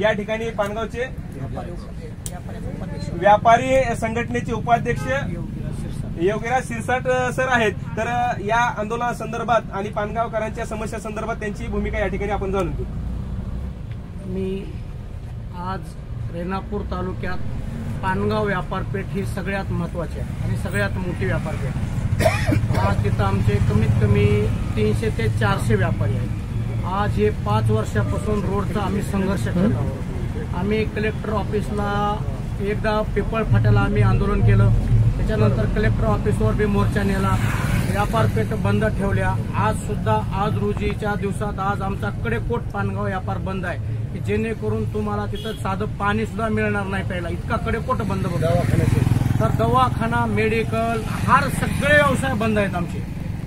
या ठिकाणी पानगावचे व्यापारी संघटनेचे उपाध्यक्ष योगीराज सिरसाट सर आहेत। तर या आंदोलनासंदर्भात आणि पानगावकरांच्या समस्या संदर्भात त्यांची भूमिका या ठिकाणी आपण जाणून घेऊ। मी आज रेणापूर तालुक्यात पानगाव व्यापारपेठ ही सगळ्यात महत्त्वाची आहे आणि सगळ्यात मोठी व्यापारपेठ आहे। आज तिथं आमचे कमीत कमी 300 ते 400 व्यापारी आहेत। आज हे 5 वर्षापासून रोडचा आम्ही संघर्ष करत आहोत। आम्ही कलेक्टर ऑफिसला एकदा पिपळ फाट्याला आम्ही आंदोलन केलं, त्याच्यानंतर कलेक्टर ऑफिसवर बी मोर्चा नेला, व्यापारपेठ बंद ठेवल्या। आज रोजीच्या दिवसात आज आमचा कडेकोट पानगाव व्यापार बंद आहे की जेणेकरून तुम्हाला तिथं साधं पाणी सुद्धा मिळणार नाही प्यायला, इतका कडेकोट बंद होता दवाखान्याचे। तर दवाखाना, मेडिकल, हार सगळे व्यवसाय बंद आहेत आमचे।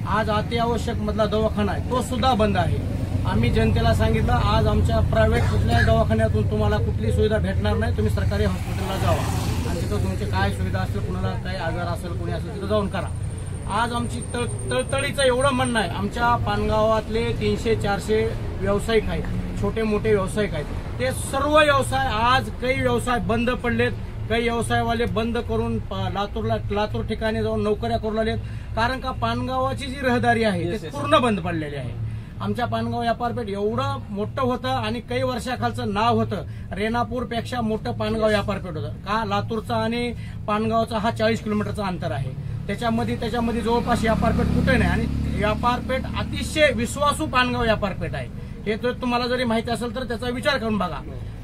आज अत्यावश्यक मधला दवाखाना आहे तो सुद्धा बंद आहे। आम्ही जनतेला सांगितलं आज आमच्या प्रायव्हेट कुठल्याही दवाखान्यातून तुम्हाला कुठली सुविधा भेटणार नाही, तुम्ही सरकारी हॉस्पिटलला जावा आणि तिथं तुमची काय सुविधा असेल, कुणाला काय आजार असेल, कोणी असेल तिथं जाऊन करा। आज आमची तळतळीचं एवढं म्हणणं आहे, आमच्या पानगावातले 300-400 व्यावसायिक आहेत, छोटे मोठे व्यावसायिक आहेत, ते सर्व व्यवसाय आज काही व्यवसाय बंद पडलेत, काही व्यवसायवाले बंद करून लातूर ठिकाणी जाऊन नोकऱ्या करू लागलेत। कारण का पानगावाची जी रहदारी आहे ते पूर्ण बंद पडलेली आहे। आमच्या पानगाव व्यापारपेठ एवढं मोठं होतं आणि काही वर्षाखालचं नाव होतं, रेणापूरपेक्षा मोठं पानगाव व्यापारपेठ होतं का। लातूरचा आणि पानगावचा हा 40 किलोमीटरचा अंतर आहे, त्याच्यामध्ये जवळपास व्यापारपेठ कुठे नाही आणि व्यापारपेठ अतिशय विश्वासू पानगाव व्यापारपेठ आहे। हे तर तुम्हाला जरी माहिती असेल तर त्याचा विचार करून बघा।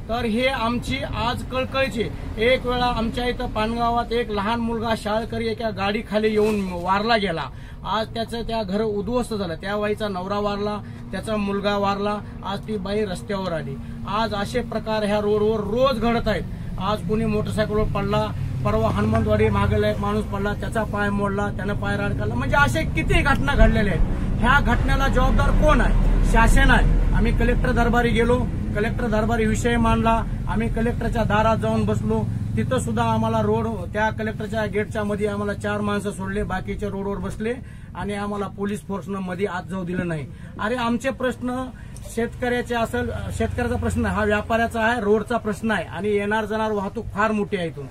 तर हे आमची आज कळकळीची एक वेळा आमच्या इथं पानगावात एक लहान मुलगा शाळकरी एका गाडीखाली येऊन वारला गेला। आज त्याचं त्या घर उद्ध्वस्त झालं, त्या बाईचा नवरा वारला, त्याचा मुलगा वारला, आज ती बाई रस्त्यावर आली। आज असे प्रकार ह्या रोडवर रोज घडत आहेत। आज कोणी मोटरसायकलवर पडला, परवा हनुमंतवाडी मागेला एक माणूस पडला, त्याचा पाय मोडला, त्यानं पाय राड काढला, म्हणजे असे किती घटना घडलेल्या आहेत। ह्या घटनेला जबाबदार कोण आहे? शासन आहे। आम्ही कलेक्टर दरबारी गेलो, कलेक्टर दरबारी विषय मांडला, आम्ही कलेक्टरच्या दारात जाऊन बसलो, तिथं सुद्धा आम्हाला रोड त्या कलेक्टरच्या गेटच्या मध्ये आम्हाला 4 माणसं सोडले, बाकीचे रोडवर बसले आणि आम्हाला पोलीस फोर्सनं मध्ये आत जाऊ दिलं नाही। अरे आमचे प्रश्न शेतकऱ्याचे असेल, शेतकऱ्याचा प्रश्न हा व्यापाऱ्याचा आहे, रोडचा प्रश्न आहे आणि येणार जाणार वाहतूक फार मोठी आहे इथून।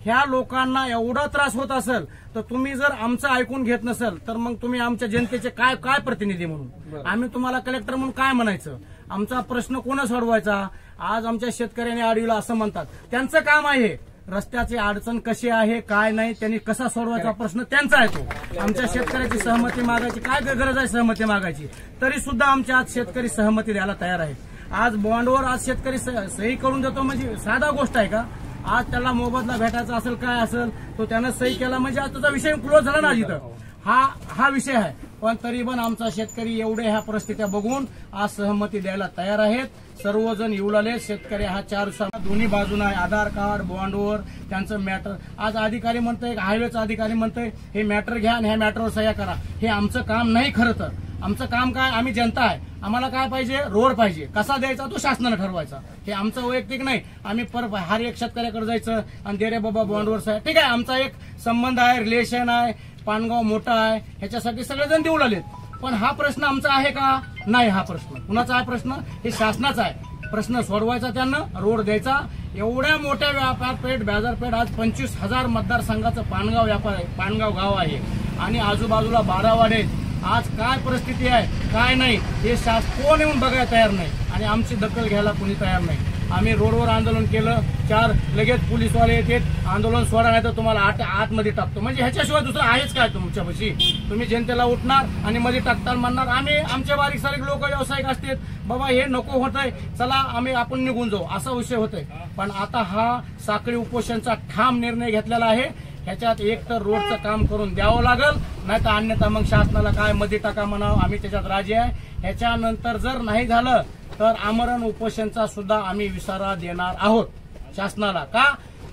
ह्या लोकांना एवढा त्रास होत असेल तर तुम्ही जर आमचं ऐकून घेत नसेल तर मग तुम्ही आमच्या जनतेचे काय प्रतिनिधी म्हणून आम्ही तुम्हाला कलेक्टर म्हणून काय म्हणायचं? आमचा प्रश्न कोण सोडवायचा? आज आमच्या शेतकऱ्यांनी अडविला असं म्हणतात, त्यांचं काम आहे रस्त्याची अडचण कशी आहे काय नाही त्यांनी कसा सोडवायचा प्रश्न त्यांचा आहे तो। आमच्या शेतकऱ्याची सहमती मागायची काय गरज आहे? सहमती मागायची तरी सुद्धा आमच्या आज शेतकरी सहमती द्यायला तयार आहेत। आज बॉन्डवर आज शेतकरी सही करून देतो म्हणजे साधा गोष्ट आहे का? आज त्याला मोबदला भेटायचा असेल काय असेल तो त्यानं सही केला म्हणजे आज त्याचा विषय क्लोज झाला ना। इथं हा विषय आहे, पण तरी पण आमचा शेतकरी एवढे ह्या परिस्थित्या बघून आज सहमती द्यायला तयार आहेत। सर्वजण येऊ लागले, शेतकरी हा 4 दोन्ही बाजूने आहे, आधार कार्ड बॉन्डवर त्यांचं मॅटर। आज अधिकारी म्हणतोय, हायवेचा अधिकारी म्हणतोय हे मॅटर घ्या आणि ह्या मॅटरवर सह्या करा। हे आमचं काम नाही। खरं तर आमचं काम काय, आम्ही जनता आहे, आम्हाला काय पाहिजे? रोड पाहिजे, कसा द्यायचा तो शासनाने ठरवायचा, हे आमचं वैयक्तिक नाही। आम्ही हर एक शेतकऱ्याकडे जायचं आणि दे रे बाबा बॉन्डवर सह्या, ठीक आहे आमचा एक संबंध आहे, रिलेशन आहे, पानगाव मोठा आहे, ह्याच्यासाठी सगळेजण देऊ लागलेत। पण हा प्रश्न आमचा आहे का? नाही। हा प्रश्न कुणाचा आहे? प्रश्न हे शासनाचा आहे। प्रश्न सोडवायचा त्यांना, रोड द्यायचा। एवढ्या मोठ्या व्यापारपेठ बाजारपेठ आज 25,000 मतदारसंघाचं पानगाव गाव आहे आणि आजूबाजूला 12 वाडे। आज काय परिस्थिती आहे काय नाही हे कोण येऊन बघायला तयार नाही आणि आमची दखल घ्यायला कोणी तयार नाही। आम्ही रोडवर आंदोलन केलं, 4 लगेच पोलीसवाले येतात, आंदोलन सोडा नाही तर तुम्हाला आतमध्ये टाकतो, म्हणजे ह्याच्याशिवाय दुसरं आहेच काय तुमच्यापाशी? तुम्ही जनतेला उठणार आणि मध्ये टाकताना म्हणणार आम्ही आमचे बारीक सारीक लोक व्यावसायिक असतात, बाबा हे नको होतंय चला आपण निघून जाऊ, असा विषय होतोय। पण आता हा साखळी उपोषणचा ठाम निर्णय घेतलेला आहे। ह्याच्यात एक तर रोडचं काम करून द्यावं लागेल, नाही तर अन्यथा मग शासनाला काय मध्ये टाका म्हणावं, आम्ही त्याच्यात राजी आहे। ह्याच्यानंतर जर नाही झालं तर आमरण उपोषणचा सुद्धा आम्ही विसारा देणार आहोत शासनाला। का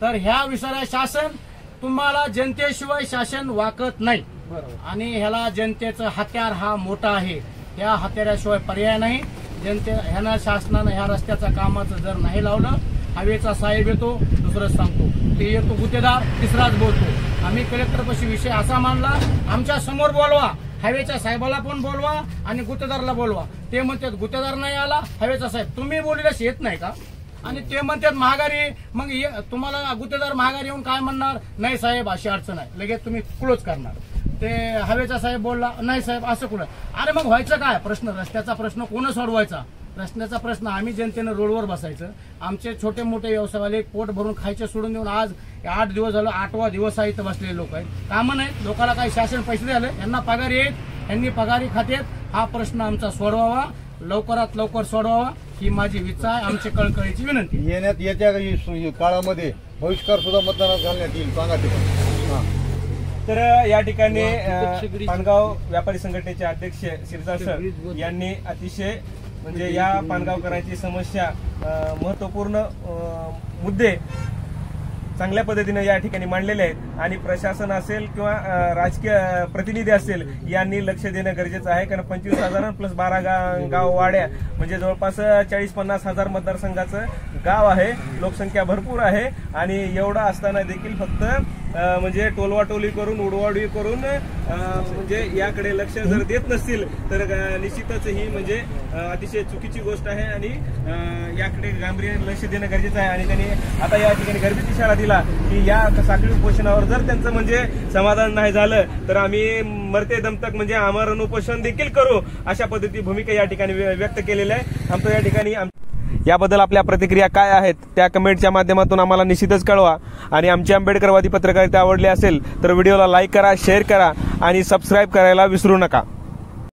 तर ह्या विसारा शासन तुम्हाला जनतेशिवाय शासन वाकत नाही आणि ह्याला जनतेचं हत्यार हा मोठा आहे, ह्या हत्याराशिवाय पर्याय नाही। ह्यानं शासनानं ह्या रस्त्याच्या कामाचं जर नाही लावलं, हवेचा साहेब येतो दुसरंच सांगतो, ते येतो गुत्तेदार तिसराच बोलतो। आम्ही कलेक्टरपाशी विषय असा मांडला, आमच्या समोर बोलवा, हवेच्या साहेबाला पण बोलवा आणि गुत्तेदारला बोलवा। ते म्हणतात गुत्तेदार नाही आला, हवेचा साहेब तुम्ही बोलल्यास येत नाही का? आणि ते म्हणतात महागारी, मग तुम्हाला गुत्तेदार महागारी येऊन काय म्हणणार, नाही साहेब अशी अडचण आहे, लगेच तुम्ही क्लोज करणार. ते हवेचा साहेब बोलला, नाही साहेब असं कुठं. अरे मग व्हायचं काय, प्रश्न रस्त्याचा प्रश्न कोण सोडवायचा, रस्त्याचा प्रश्न आम्ही जनतेनं रोडवर बसायचं. आमचे छोटे मोठे व्यवसायवाले पोट भरून खायचे सोडून देऊन आज 8 दिवस झालं, 8वा दिवस आहे इथं बसलेले लोक आहेत. कामं नाहीत, लोकांना काही शासन पैसे द्यायला, यांना पगार येत, यांनी पगारी खात्यात हा प्रश्न आमचा सोडवावा, लवकरात लवकर सोडवावा ही माझी इच्छा आहे, आमची कळकळीची विनंती. येत्या काळामध्ये बहिष्कार सुद्धा मतदानात घालण्यात येईल, सांगा ते. तर या ठिकाणी पानगाव व्यापारी संघटनेचे अध्यक्ष शिरसाट सर यांनी अतिशय म्हणजे या पानगावकरांची समस्या, महत्वपूर्ण मुद्दे चांगल्या पद्धतीने या ठिकाणी मांडलेले आहेत आणि प्रशासन असेल किंवा राजकीय प्रतिनिधी असेल यांनी लक्ष देणं गरजेचं आहे. कारण 25,000 प्लस 12 गाव वाड्या म्हणजे जवळपास 40-50 हजार मतदारसंघाचं गाव आहे, लोकसंख्या भरपूर आहे आणि एवढं असताना देखील फक्त म्हणजे टोलवाटोली करून उडवाडवी करून म्हणजे याकडे लक्ष जर देत नसतील तर निश्चितच ही म्हणजे अतिशय चुकीची गोष्ट आहे आणि याकडे गांभीर्याने लक्ष देणं गरजेचं आहे. आणि त्यांनी आता या ठिकाणी घरगुती इशारा दिला की या साखळी उपोषणावर जर त्यांचं म्हणजे समाधान नाही झालं तर आम्ही मरते दम तक म्हणजे आमरण उपोषण देखील करू, अशा पद्धती भूमिका या ठिकाणी व्यक्त केलेल्या आहे. आमचं या ठिकाणी याबद्दल आपल्या प्रतिक्रिया काय आहेत त्या कमेंटच्या माध्यमातून आम्हाला निश्चितच कळवा. आणि आमची आंबेडकरवादी पत्रकारिता आवडली असेल तर व्हिडिओला लाईक करा, शेअर करा आणि सबस्क्राईब करायला विसरू नका.